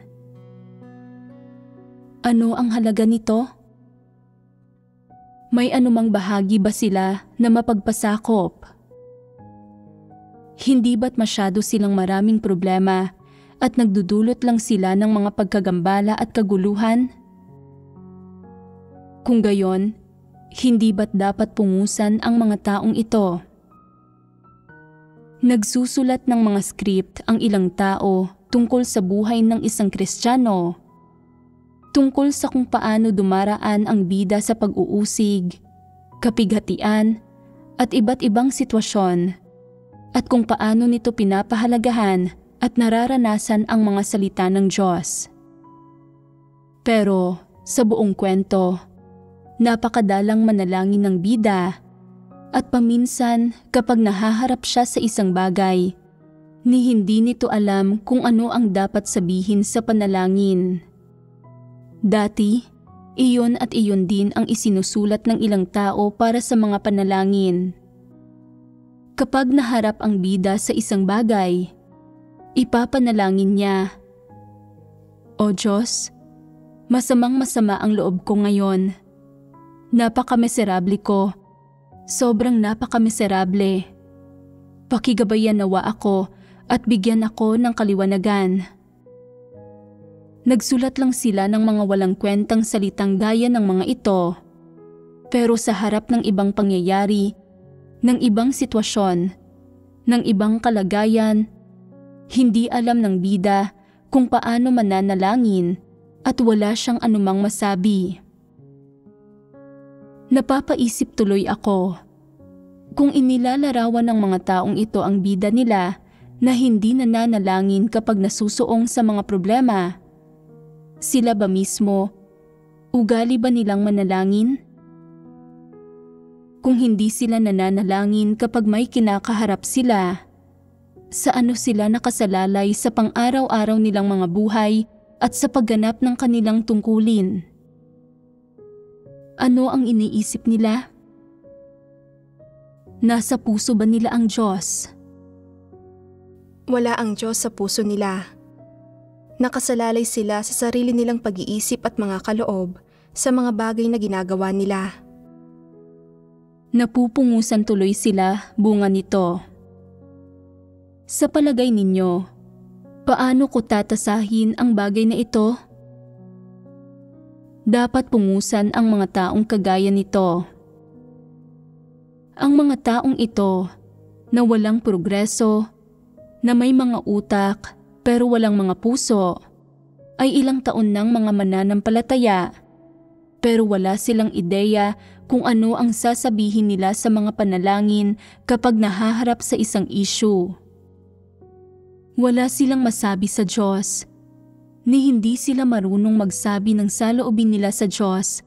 Ano ang halaga nito? May anumang bahagi ba sila na mapagpasakop? Hindi ba't masyado silang maraming problema at nagdudulot lang sila ng mga pagkagambala at kaguluhan? Kung gayon, hindi ba't dapat pungusan ang mga taong ito? Nagsusulat ng mga script ang ilang tao tungkol sa buhay ng isang Kristiyano, tungkol sa kung paano dumaraan ang bida sa pag-uusig, kapighatian, at iba't ibang sitwasyon, at kung paano nito pinapahalagahan at nararanasan ang mga salita ng Diyos. Pero sa buong kwento, napakadalang manalangin ng bida, at paminsan kapag nahaharap siya sa isang bagay, ni hindi nito alam kung ano ang dapat sabihin sa panalangin. Dati, iyon at iyon din ang isinusulat ng ilang tao para sa mga panalangin. Kapag naharap ang bida sa isang bagay, ipapanalangin niya, "O Diyos, masamang-masama ang loob ko ngayon. Napakamiserable ko. Sobrang napakamiserable. Pakigabayan nawa ako at bigyan ako ng kaliwanagan." Nagsulat lang sila ng mga walang kwentang salitang gaya ng mga ito, pero sa harap ng ibang pangyayari, ng ibang sitwasyon, ng ibang kalagayan, hindi alam ng bida kung paano mananalangin at wala siyang anumang masabi. Napapaisip tuloy ako, kung inilalarawan ng mga taong ito ang bida nila na hindi nananalangin kapag nasusuong sa mga problema, sila ba mismo, ugali ba nilang manalangin? Kung hindi sila nananalangin kapag may kinakaharap sila, sa ano sila nakasalalay sa pang-araw-araw nilang mga buhay at sa pagganap ng kanilang tungkulin? Ano ang iniisip nila? Nasa puso ba nila ang Diyos? Wala ang Diyos sa puso nila. Nakasalalay sila sa sarili nilang pag-iisip at mga kaloob sa mga bagay na ginagawa nila. Napupungusan tuloy sila bunga nito. Sa palagay ninyo, paano ko tatasahin ang bagay na ito? Dapat pungusan ang mga taong kagaya nito. Ang mga taong ito na walang progreso, na may mga utak pero walang mga puso, ay ilang taon ng mga mananampalataya, pero wala silang ideya kung ano ang sasabihin nila sa mga panalangin kapag nahaharap sa isang issue. Wala silang masabi sa Diyos, ni hindi sila marunong magsabi ng saloobin nila sa Diyos,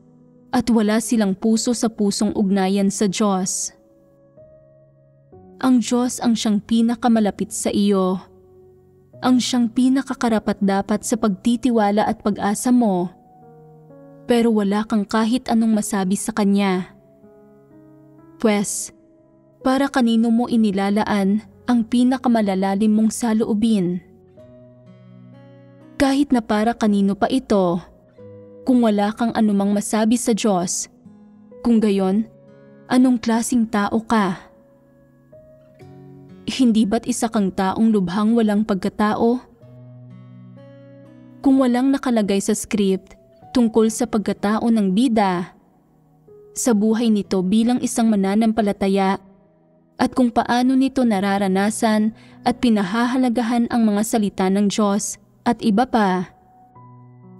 at wala silang puso sa pusong ugnayan sa Diyos. Ang Diyos ang siyang pinakamalapit sa iyo, ang siyang pinakakarapat-dapat sa pagtitiwala at pag-asa mo, pero wala kang kahit anong masabi sa Kanya. Pwes, para kanino mo inilalaan ang pinakamalalalim mong saloobin? Kahit na para kanino pa ito, kung wala kang anumang masabi sa Diyos, kung gayon, anong klaseng tao ka? Hindi ba't isa kang taong lubhang walang pagkatao? Kung walang nakalagay sa script tungkol sa pagkatao ng bida, sa buhay nito bilang isang mananampalataya, at kung paano nito nararanasan at pinahahalagahan ang mga salita ng Diyos at iba pa,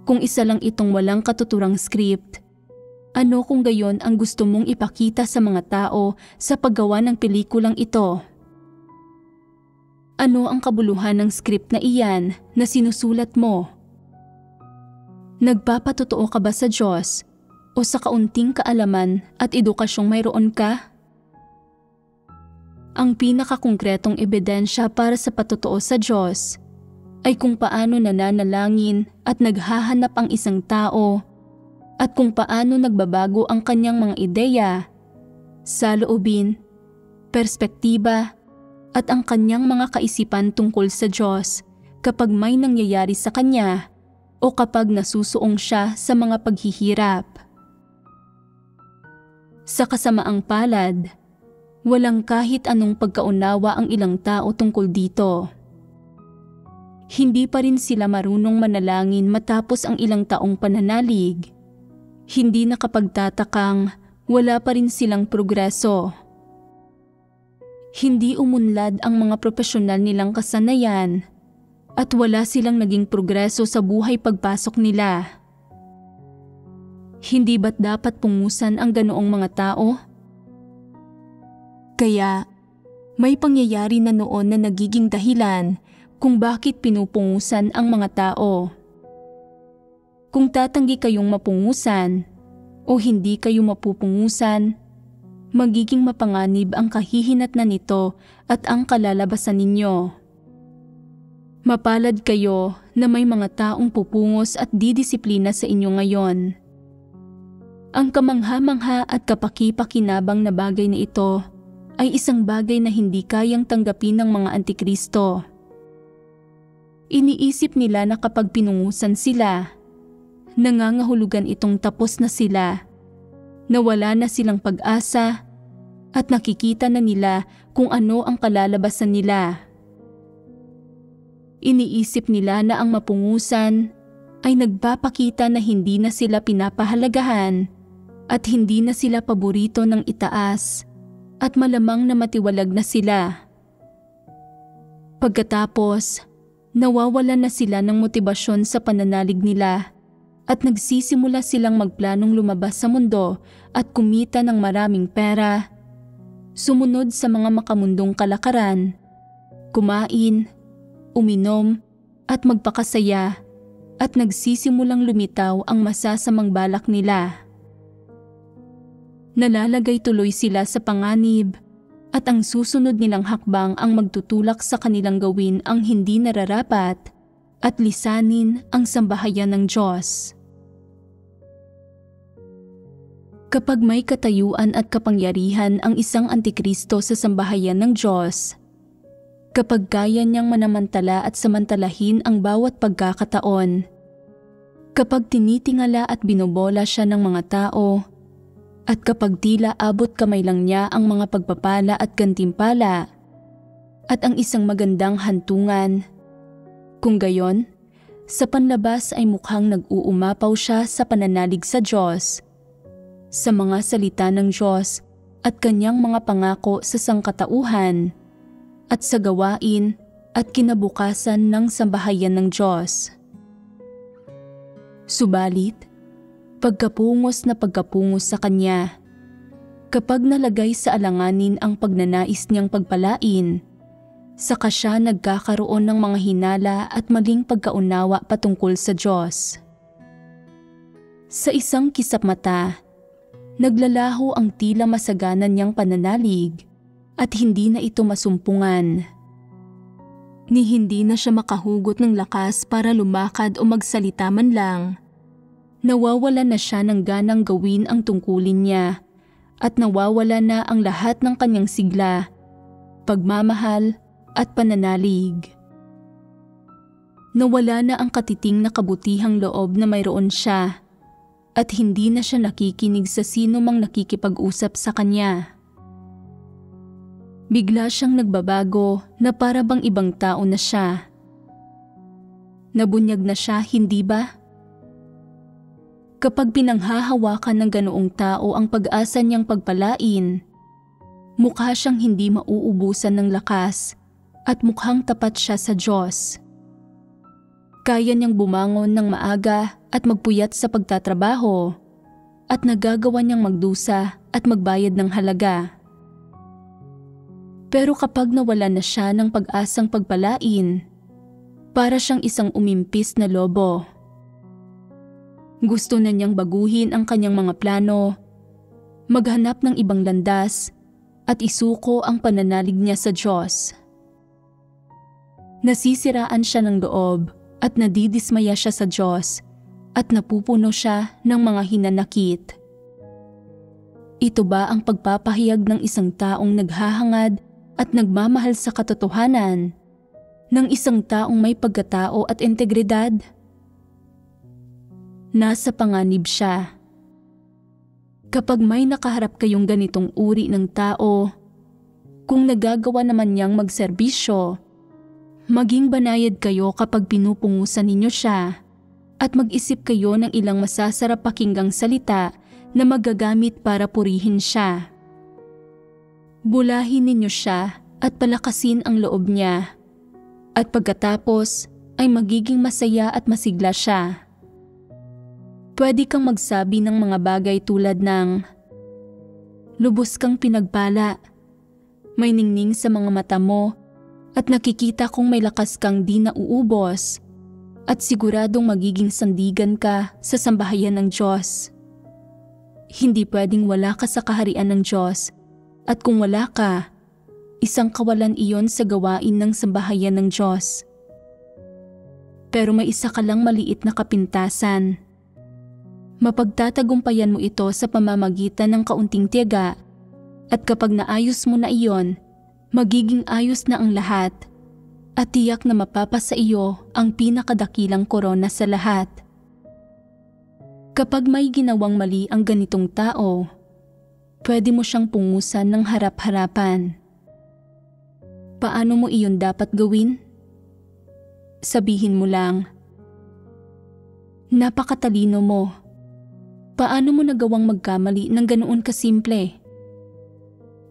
kung isa lang itong walang katuturang script, ano kung gayon ang gusto mong ipakita sa mga tao sa paggawa ng pelikulang ito? Ano ang kabuluhan ng script na iyan na sinusulat mo? Nagpapatotoo ka ba sa Diyos o sa kaunting kaalaman at edukasyong mayroon ka? Ang pinakakongkretong ebidensya para sa patotoo sa Diyos ay kung paano nananalangin at naghahanap ang isang tao at kung paano nagbabago ang kanyang mga ideya, saloobin, perspektiba at ang kanyang mga kaisipan tungkol sa Diyos kapag may nangyayari sa kanya o kapag nasusuong siya sa mga paghihirap. Sa kasamaang palad, walang kahit anong pagkaunawa ang ilang tao tungkol dito. Hindi pa rin sila marunong manalangin matapos ang ilang taong pananalig. Hindi nakapagtatakang wala pa rin silang progreso. Hindi umunlad ang mga profesional nilang kasanayan at wala silang naging progreso sa buhay pagpasok nila. Hindi ba't dapat pungusan ang ganoong mga tao? Kaya, may pangyayari na noon na nagiging dahilan kung bakit pinupungusan ang mga tao. Kung tatanggi kayong mapungusan o hindi kayo mapupungusan, magiging mapanganib ang kahihinatnan nito at ang kalalabasan ninyo. Mapalad kayo na may mga taong pupungos at didisiplina sa inyo ngayon. Ang kamangha-mangha at kapaki-pakinabang na bagay na ito ay isang bagay na hindi kayang tanggapin ng mga antikristo. Iniisip nila na kapag pinungusan sila, nangangahulugan itong tapos na sila, nawala na silang pag-asa at nakikita na nila kung ano ang kalalabasan nila. Iniisip nila na ang mapungusan ay nagpapakita na hindi na sila pinapahalagahan at hindi na sila paborito ng itaas at malamang na matiwalag na sila. Pagkatapos, nawawalan na sila ng motibasyon sa pananalig nila at nagsisimula silang magplanong lumabas sa mundo at kumita ng maraming pera, sumunod sa mga makamundong kalakaran, kumain, uminom at magpakasaya at nagsisimulang lumitaw ang masasamang balak nila. Nalalagay tuloy sila sa panganib at ang susunod nilang hakbang ang magtutulak sa kanilang gawin ang hindi nararapat at lisanin ang sambahayan ng Diyos. Kapag may katayuan at kapangyarihan ang isang antikristo sa sambahayan ng Diyos, kapag kaya niyang manamantala at samantalahin ang bawat pagkakataon, kapag tinitingala at binobola siya ng mga tao, at kapag tila abot kamay lang niya ang mga pagpapala at gantimpala, at ang isang magandang hantungan, kung gayon, sa panlabas ay mukhang nag-uumapaw siya sa pananalig sa Diyos, sa mga salita ng Diyos at kanyang mga pangako sa sangkatauhan, at sa gawain at kinabukasan ng sambahayan ng Diyos. Subalit, pagkapungos na pagkapungos sa kanya, kapag nalagay sa alanganin ang pagnanais niyang pagpalain, saka siya nagkakaroon ng mga hinala at maling pagkaunawa patungkol sa Diyos. Sa isang kisap mata, naglalaho ang tila masaganan niyang pananalig at hindi na ito masumpungan. Ni hindi na siya makahugot ng lakas para lumakad o magsalita man lang. Nawawala na siya ng ganang gawin ang tungkulin niya at nawawala na ang lahat ng kanyang sigla, pagmamahal at pananalig. Nawala na ang katiting na kabutihang loob na mayroon siya at hindi na siya nakikinig sa sino mang nakikipag-usap sa kanya. Bigla siyang nagbabago na para bang ibang tao na siya. Nabunyag na siya, hindi ba? Kapag pinanghahawakan ng ganoong tao ang pag-asa niyang pagpalain, mukha siyang hindi mauubusan ng lakas at mukhang tapat siya sa Diyos. Kaya niyang bumangon ng maaga at magpuyat sa pagtatrabaho at nagagawa niyang magdusa at magbayad ng halaga. Pero kapag nawala na siya ng pag-asang pagpalain, para siyang isang umimpis na lobo. Gusto na niyang baguhin ang kanyang mga plano, maghanap ng ibang landas, at isuko ang pananalig niya sa Diyos. Nasisiraan siya ng loob at nadidismaya siya sa Diyos at napupuno siya ng mga hinanakit. Ito ba ang pagpapahayag ng isang taong naghahangad at nagmamahal sa katotohanan, ng isang taong may pagkatao at integridad? Nasa panganib siya. Kapag may nakaharap kayong ganitong uri ng tao, kung nagagawa naman niyang magserbisyo, maging banayad kayo kapag pinupungusan ninyo siya at mag-isip kayo ng ilang masasarap pakinggang salita na magagamit para purihin siya. Bulahin ninyo siya at palakasin ang loob niya at pagkatapos ay magiging masaya at masigla siya. Pwede kang magsabi ng mga bagay tulad ng, "Lubos kang pinagpala, may ningning sa mga mata mo at nakikita kong may lakas kang di nauubos at siguradong magiging sandigan ka sa sambahayan ng Diyos." Hindi pwedeng wala ka sa kaharian ng Diyos at kung wala ka, isang kawalan iyon sa gawain ng sambahayan ng Diyos. Pero may isa ka lang maliit na kapintasan. Mapagtatagumpayan mo ito sa pamamagitan ng kaunting tiyaga at kapag naayos mo na iyon, magiging ayos na ang lahat at tiyak na mapapasa iyo ang pinakadakilang korona sa lahat. Kapag may ginawang mali ang ganitong tao, pwede mo siyang pungusan ng harap-harapan. Paano mo iyon dapat gawin? Sabihin mo lang, "Napakatalino mo. Paano mo nagawang magkamali ng ganoon kasimple?"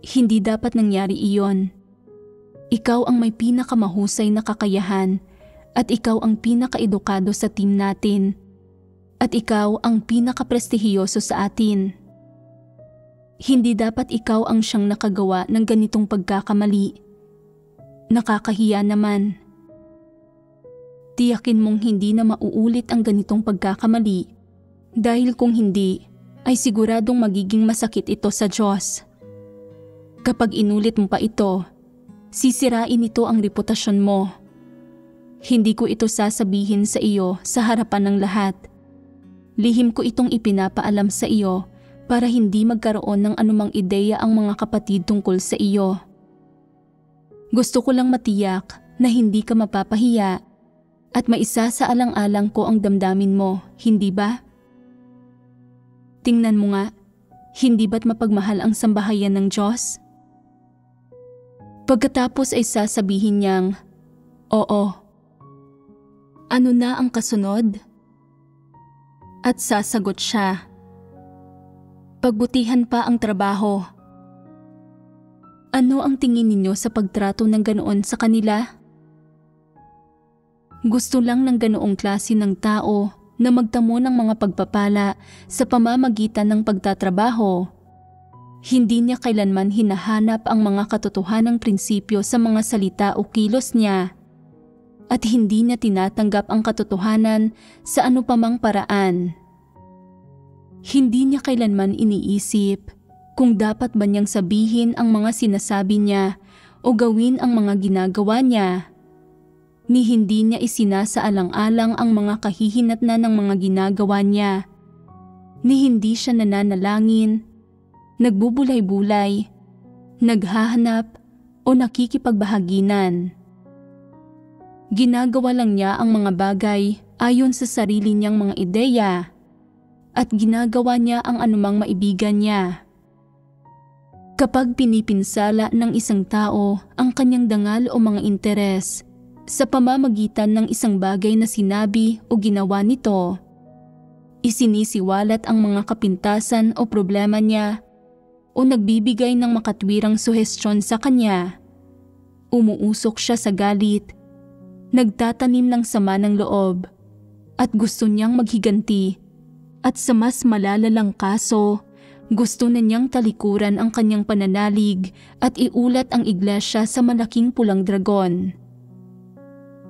Hindi dapat nangyari iyon. Ikaw ang may pinakamahusay na kakayahan at ikaw ang pinakaedukado sa team natin. At ikaw ang pinakaprestihiyoso sa atin. Hindi dapat ikaw ang siyang nakagawa ng ganitong pagkakamali. Nakakahiya naman. Tiyakin mong hindi na mauulit ang ganitong pagkakamali dahil kung hindi, ay siguradong magiging masakit ito sa Diyos. Kapag inulit mo pa ito, sisirain ito ang reputasyon mo. Hindi ko ito sasabihin sa iyo sa harapan ng lahat. Lihim ko itong ipinapaalam sa iyo para hindi magkaroon ng anumang ideya ang mga kapatid tungkol sa iyo. Gusto ko lang matiyak na hindi ka mapapahiya at maisasaalang-alang ko ang damdamin mo, hindi ba? Tingnan mo nga, hindi ba't mapagmahal ang sambahayan ng Diyos? Pagkatapos ay sasabihin niyang, "Oo." Ano na ang kasunod? At sasagot siya, "Pagbutihan pa ang trabaho." Ano ang tingin ninyo sa pagtrato ng ganoon sa kanila? Gusto lang ng ganoong klase ng tao na magtamo ng mga pagpapala sa pamamagitan ng pagtatrabaho. Hindi niya kailanman hinahanap ang mga katotohanang prinsipyo sa mga salita o kilos niya. At hindi niya tinatanggap ang katotohanan sa anupamang paraan. Hindi niya kailanman iniisip kung dapat ba niyang sabihin ang mga sinasabi niya o gawin ang mga ginagawa niya. Ni hindi niya isinasaalang-alang ang mga kahihinatnan ng mga ginagawa niya. Ni hindi siya nananalangin, nagbubulay-bulay, naghahanap o nakikipagbahaginan. Ginagawa lang niya ang mga bagay ayon sa sarili niyang mga ideya at ginagawa niya ang anumang maibigan niya. Kapag pinipinsala ng isang tao ang kanyang dangal o mga interes sa pamamagitan ng isang bagay na sinabi o ginawa nito, isinisiwalat ang mga kapintasan o problema niya o nagbibigay ng makatwirang suhestyon sa kanya, umuusok siya sa galit, nagtatanim ng sama ng loob, at gusto niyang maghiganti, at sa mas malalalang kaso, gusto na niyang talikuran ang kanyang pananalig at iulat ang iglesia sa malaking pulang dragon.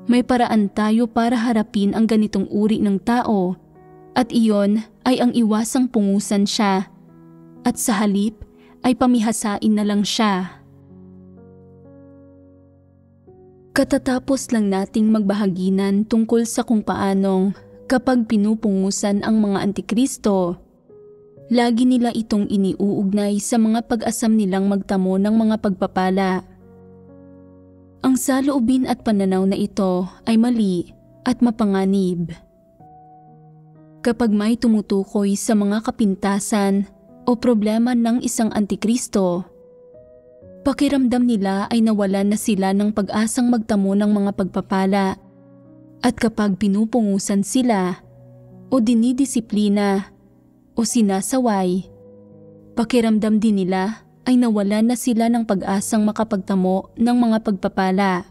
May paraan tayo para harapin ang ganitong uri ng tao, at iyon ay ang iwasang pungusan siya, at sa halip ay pamihasain na lang siya. Katatapos lang nating magbahaginan tungkol sa kung paanong kapag pinupungusan ang mga antikristo, lagi nila itong iniuugnay sa mga pag-asam nilang magtamo ng mga pagpapala. Ang saloobin at pananaw na ito ay mali at mapanganib. Kapag may tumutukoy sa mga kapintasan o problema ng isang antikristo, pakiramdam nila ay nawalan na sila ng pag-asang magtamo ng mga pagpapala. At kapag pinupungusan sila o dinidisiplina o sinasaway, pakiramdam din nila ay nawalan na sila ng pag-asang makapagtamo ng mga pagpapala.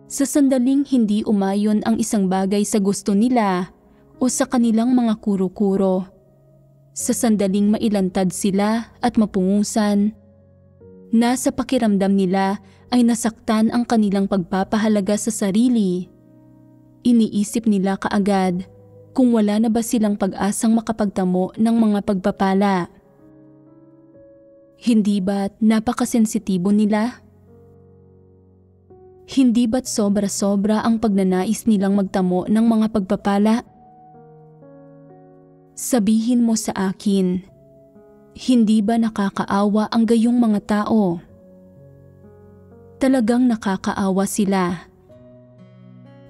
Sa sandaling hindi umayon ang isang bagay sa gusto nila o sa kanilang mga kuro-kuro, sa sandaling mailantad sila at mapungusan, nasa pakiramdam nila ay nasaktan ang kanilang pagpapahalaga sa sarili. Iniisip nila kaagad kung wala na ba silang pag-asang makapagtamo ng mga pagpapala. Hindi ba't napakasensitibo nila? Hindi ba't sobra-sobra ang pagnanais nilang magtamo ng mga pagpapala? Sabihin mo sa akin, hindi ba nakakaawa ang gayong mga tao? Talagang nakakaawa sila.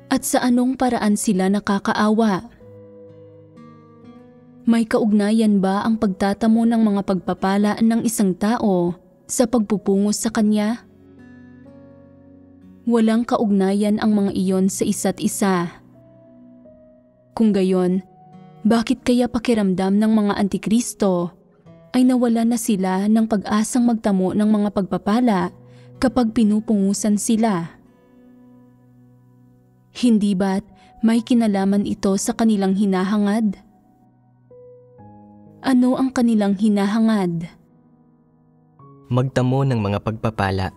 At sa anong paraan sila nakakaawa? May kaugnayan ba ang pagtatamo ng mga pagpapala ng isang tao sa pagpupungos sa kanya? Walang kaugnayan ang mga iyon sa isa't isa. Kung gayon, bakit kaya pakiramdam ng mga antikristo ay nawala na sila ng pag-asang magtamo ng mga pagpapala kapag pinupungusan sila? Hindi ba't may kinalaman ito sa kanilang hinahangad? Ano ang kanilang hinahangad? Magtamo ng mga pagpapala.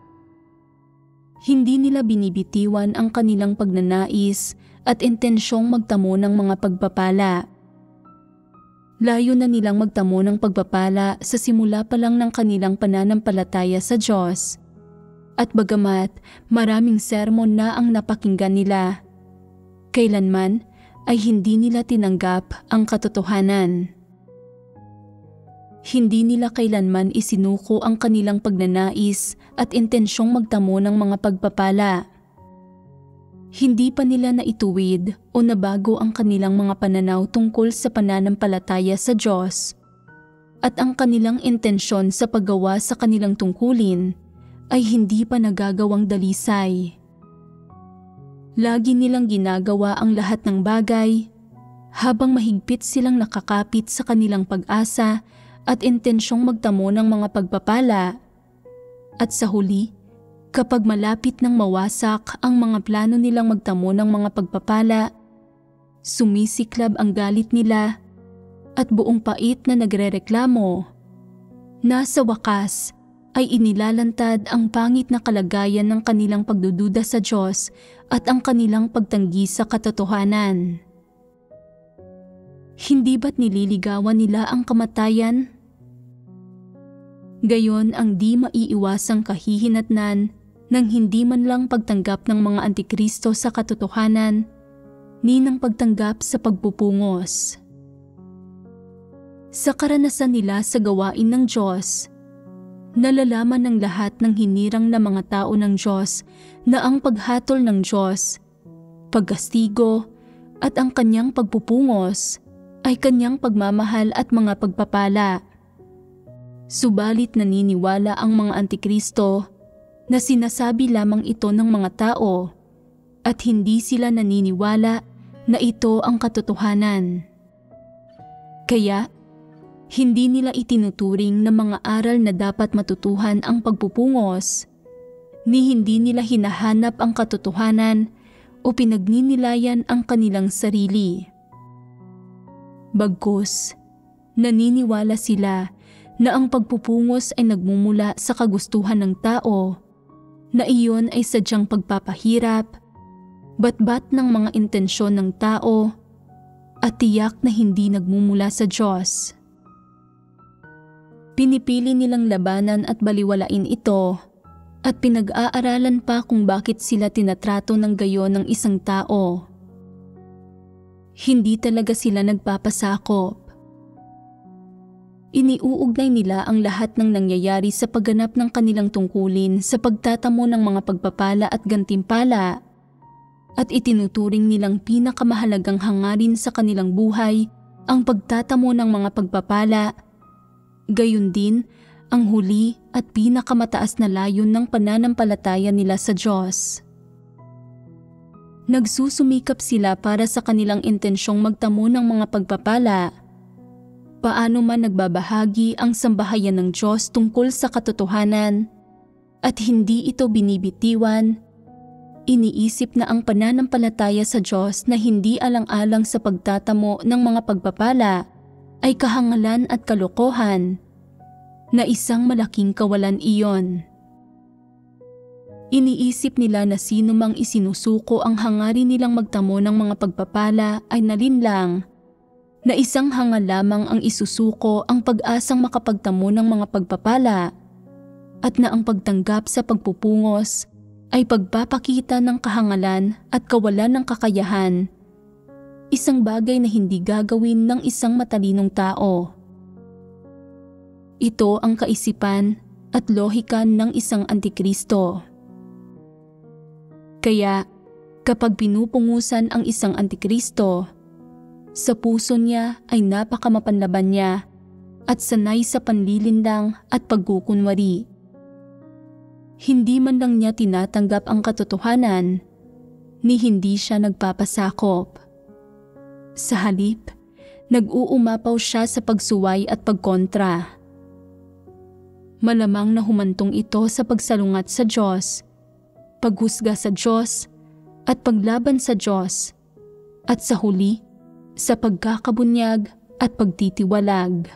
Hindi nila binibitiwan ang kanilang pagnanais at intensyong magtamo ng mga pagpapala. Layo na nilang magtamo ng pagpapala sa simula pa lang ng kanilang pananampalataya sa Diyos. At bagamat maraming sermon na ang napakinggan nila, kailanman ay hindi nila tinanggap ang katotohanan. Hindi nila kailanman isinuko ang kanilang pagnanais at intensyong magtamo ng mga pagpapala. Hindi pa nila naituwid o nabago ang kanilang mga pananaw tungkol sa pananampalataya sa Diyos, at ang kanilang intensyon sa paggawa sa kanilang tungkulin ay hindi pa nagagawang dalisay. Lagi nilang ginagawa ang lahat ng bagay habang mahigpit silang nakakapit sa kanilang pag-asa at intensyong magtamo ng mga pagpapala. At sa huli, kapag malapit nang mawasak ang mga plano nilang magtamo ng mga pagpapala, sumisiklab ang galit nila at buong pait na nagrereklamo. Nasa wakas ay inilalantad ang pangit na kalagayan ng kanilang pagdududa sa Diyos at ang kanilang pagtanggi sa katotohanan. Hindi ba't nililigawan nila ang kamatayan? Gayon ang di maiiwasang kahihinatnan ng hindi man lang pagtanggap ng mga antikristo sa katotohanan, ni ng pagtanggap sa pagpupungos. Sa karanasan nila sa gawain ng Diyos, nalalaman ng lahat ng hinirang na mga tao ng Diyos na ang paghatol ng Diyos, paggastigo at ang kanyang pagpupungos ay kanyang pagmamahal at mga pagpapala. Subalit naniniwala ang mga antikristo na sinasabi lamang ito ng mga tao at hindi sila naniniwala na ito ang katotohanan. Kaya, hindi nila itinuturing na mga aral na dapat matutuhan ang pagpupungos, ni hindi nila hinahanap ang katotohanan o pinagninilayan ang kanilang sarili. Bagkus, naniniwala sila na ang pagpupungos ay nagmumula sa kagustuhan ng tao, na iyon ay sadyang pagpapahirap, batbat ng mga intensyon ng tao, at tiyak na hindi nagmumula sa Diyos. Pinipili nilang labanan at baliwalain ito at pinag-aaralan pa kung bakit sila tinatrato ng gayon ng isang tao. Hindi talaga sila nagpapasakop. Iniuugnay nila ang lahat ng nangyayari sa pagganap ng kanilang tungkulin sa pagtatamo ng mga pagpapala at gantimpala at itinuturing nilang pinakamahalagang hangarin sa kanilang buhay ang pagtatamo ng mga pagpapala. Gayon din ang huli at pinakamataas na layon ng pananampalataya nila sa Diyos. Nagsusumikap sila para sa kanilang intensyong magtamo ng mga pagpapala. Paano man nagbabahagi ang sambahayan ng Diyos tungkol sa katotohanan at hindi ito binibitiwan, iniisip na ang pananampalataya sa Diyos na hindi alang-alang sa pagtatamo ng mga pagpapala ay kahangalan at kalokohan, na isang malaking kawalan iyon. Iniisip nila na sino mang isinusuko ang hangarin nilang magtamo ng mga pagpapala ay nalinlang, na isang hangal lamang ang isusuko ang pag-asang makapagtamo ng mga pagpapala, at na ang pagtanggap sa pagpupungos ay pagpapakita ng kahangalan at kawalan ng kakayahan, isang bagay na hindi gagawin ng isang matalinong tao. Ito ang kaisipan at lohika ng isang antikristo. Kaya, kapag pinupungusan ang isang antikristo, sa puso niya ay napakamapanlaban niya at sanay sa panlilinlang at pagkukunwari. Hindi man lang niya tinatanggap ang katotohanan, ni hindi siya nagpapasakop. Sa halip, nag-uumapaw siya sa pagsuway at pagkontra. Malamang na humantong ito sa pagsalungat sa Diyos, paghusga sa Diyos, at paglaban sa Diyos, at sa huli, sa pagkakabunyag at pagtitiwalag.